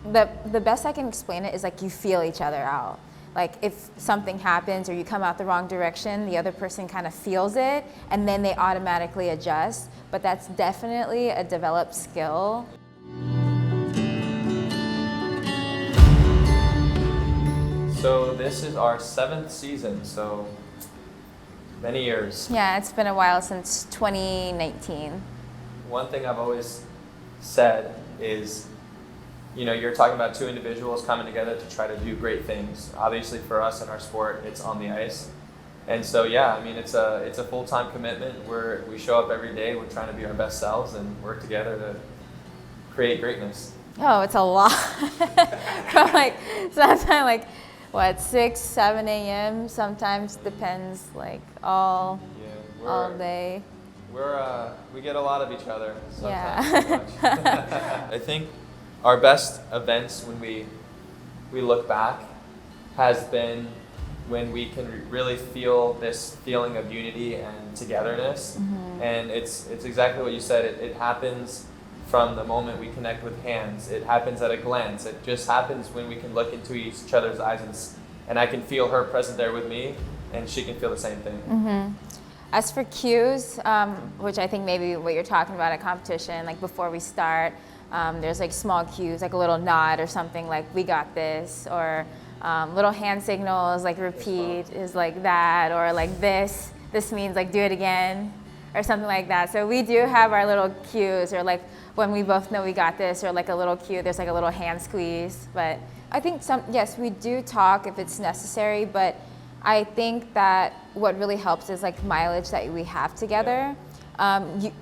the best I can explain it is like you feel each other out. Like if something happens or you come out the wrong direction, the other person kind of feels it and then they automatically adjust. But that's definitely a developed skill. So this is our 7th season, so many years. Yeah, it's been a while since 2019. One thing I've always said is, you're talking about two individuals coming together to try to do great things. Obviously for us in our sport, it's on the ice. And so, it's a full-time commitment where we show up every day, we're trying to be our best selves and work together to create greatness. Oh, it's a lot. From sometimes 6, 7 a.m. Sometimes depends all day. We get a lot of each other. Yeah. Too much. I think our best events when we look back has been when we can really feel this feeling of unity and togetherness. Mm-hmm. And it's exactly what you said. It happens from the moment we connect with hands. It happens at a glance. It just happens when we can look into each other's eyes and I can feel her present there with me and she can feel the same thing. Mm-hmm. As for cues, which I think maybe what you're talking about at competition, before we start, there's small cues, a little nod or something we got this, or little hand signals repeat is that, or this means do it again, or something like that. So we do have our little cues, or when we both know we got this, or a little cue, there's a little hand squeeze. But I think yes, we do talk if it's necessary, but I think that what really helps is mileage that we have together.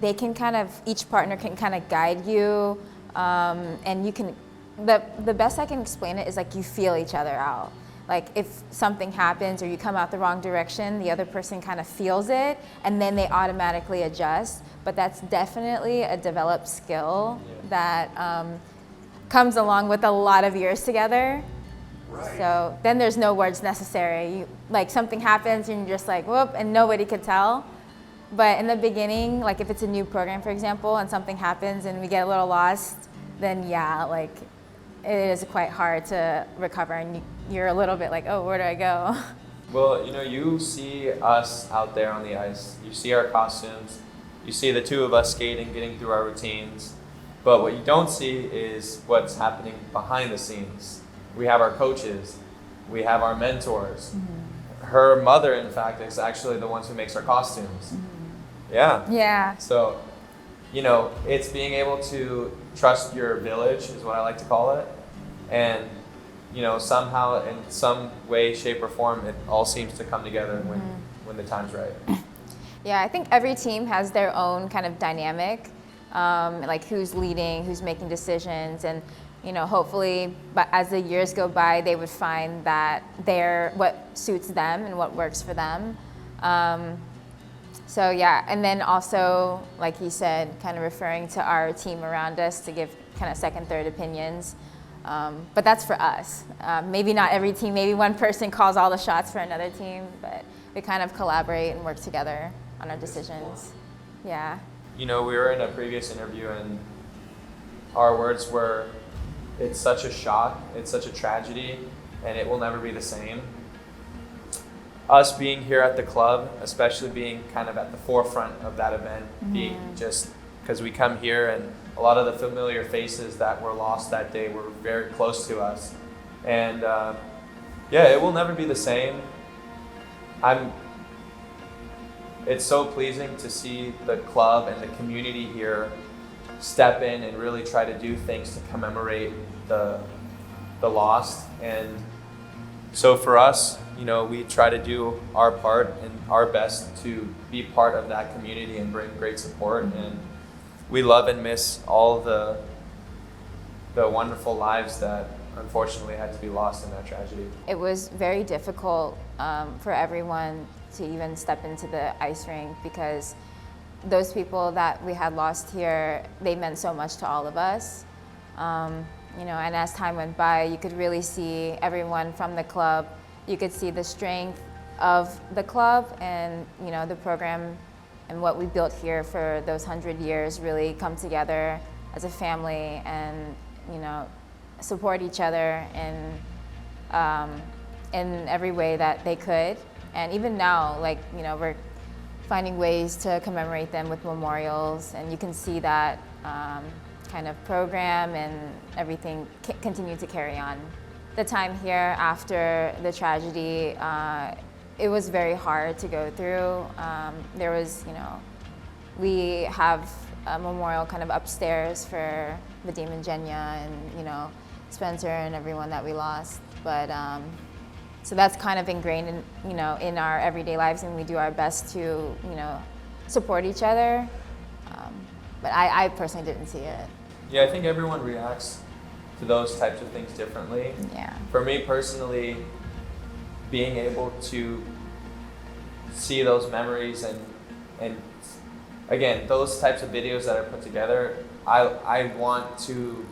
They can each partner can guide you, and you can, the best I can explain it is you feel each other out. If something happens or you come out the wrong direction, the other person kind of feels it and then they automatically adjust. But that's definitely a developed skill that comes along with a lot of years together. Right. So then there's no words necessary. Something happens and you're just whoop, and nobody could tell. But in the beginning, if it's a new program, for example, and something happens and we get a little lost, then it is quite hard to recover, and you're a little bit oh, where do I go? Well, you see us out there on the ice. You see our costumes. You see the two of us skating, getting through our routines. But what you don't see is what's happening behind the scenes. We have our coaches. We have our mentors. Mm-hmm. Her mother, in fact, is actually the one who makes our costumes. Mm-hmm. Yeah. Yeah. So, it's being able to trust your village is what I like to call it. And, somehow in some way, shape, or form, it all seems to come together when the time's right. Yeah, I think every team has their own kind of dynamic, who's leading, who's making decisions, and hopefully, but as the years go by, they would find that what suits them and what works for them. So yeah, and then also, like you said, kind of referring to our team around us to give kind of second, third opinions. But that's for us. Maybe not every team, maybe one person calls all the shots for another team, but we kind of collaborate and work together on our decisions. Yeah. We were in a previous interview and our words were, it's such a shock, it's such a tragedy, and it will never be the same. Us being here at the club, especially being kind of at the forefront of that event, being just because we come here and a lot of the familiar faces that were lost that day were very close to us. And it will never be the same. It's so pleasing to see the club and the community here step in and really try to do things to commemorate the lost. And so for us, we try to do our part and our best to be part of that community and bring great support. And we love and miss all the wonderful lives that unfortunately had to be lost in that tragedy. It was very difficult for everyone to even step into the ice rink because those people that we had lost here, they meant so much to all of us. And as time went by, you could really see everyone from the club. You could see the strength of the club and, the program and what we built here for those 100 years really come together as a family and, support each other in every way that they could. And even now, like, you know, we're finding ways to commemorate them with memorials, and you can see that kind of program and everything continue to carry on. The time here after the tragedy, it was very hard to go through. There was, you know, we have a memorial kind of upstairs for Vadim and Jenya and, you know, Spencer and everyone that we lost. But so that's kind of ingrained in, you know, in our everyday lives, and we do our best to, you know, support each other. But I personally didn't see it. Yeah, I think everyone reacts to those types of things differently. Yeah. For me personally, being able to see those memories and again, those types of videos that are put together, I want to,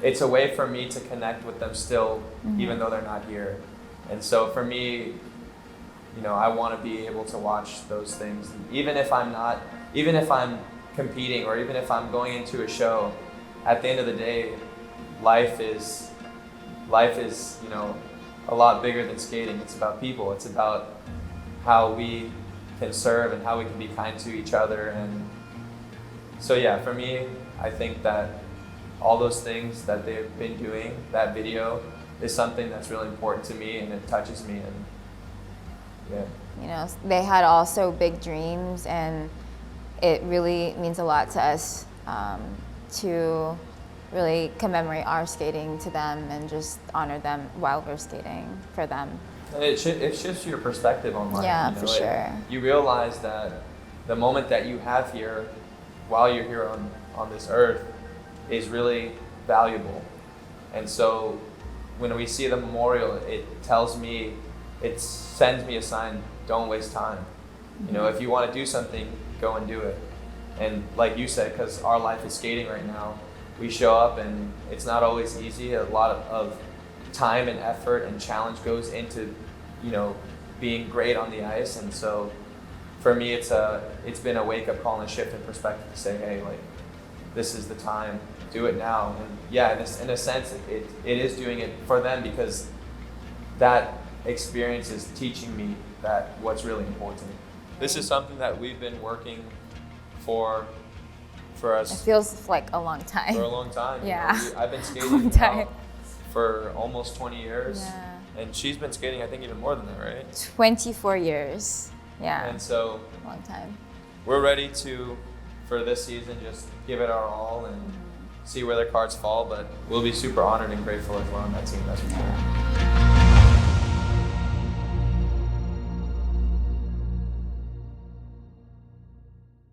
it's a way for me to connect with them still, even though they're not here. And so for me, you know, I want to be able to watch those things, even if I'm competing or even if I'm going into a show. At the end of the day, life is, you know, a lot bigger than skating. It's about people. It's about how we can serve and how we can be kind to each other. And so yeah, for me, I think that all those things that they've been doing, that video, is something that's really important to me, and it touches me. And yeah, You know, they had also big dreams, and it really means a lot to us to really commemorate our skating to them and just honor them while we're skating for them. and it shifts your perspective on life. Yeah, you know? for sure. You realize that the moment that you have here, while you're here on this earth, is really valuable. And so when we see the memorial, it tells me, it sends me a sign, don't waste time. You know, if you want to do something, go and do it. And like you said, because our life is skating right now, we show up and it's not always easy. A lot of time and effort and challenge goes into, you know, being great on the ice. And so for me, it's been a wake-up call and a shift in perspective to say, hey, like, this is the time, do it now. And yeah, in a sense, it is doing it for them, because that experience is teaching me that what's really important. This is something that we've been working for It us feels like a long time. for a long time. You Yeah. know, I've been Long skating time. now for almost 20 years. Yeah. And she's been skating, I think, even more than that, right? 24 years. Yeah. And so Long time. we're ready to, for this season, just give it our all and see where the cards fall. But we'll be super honored and grateful if we're on that team, that's for sure.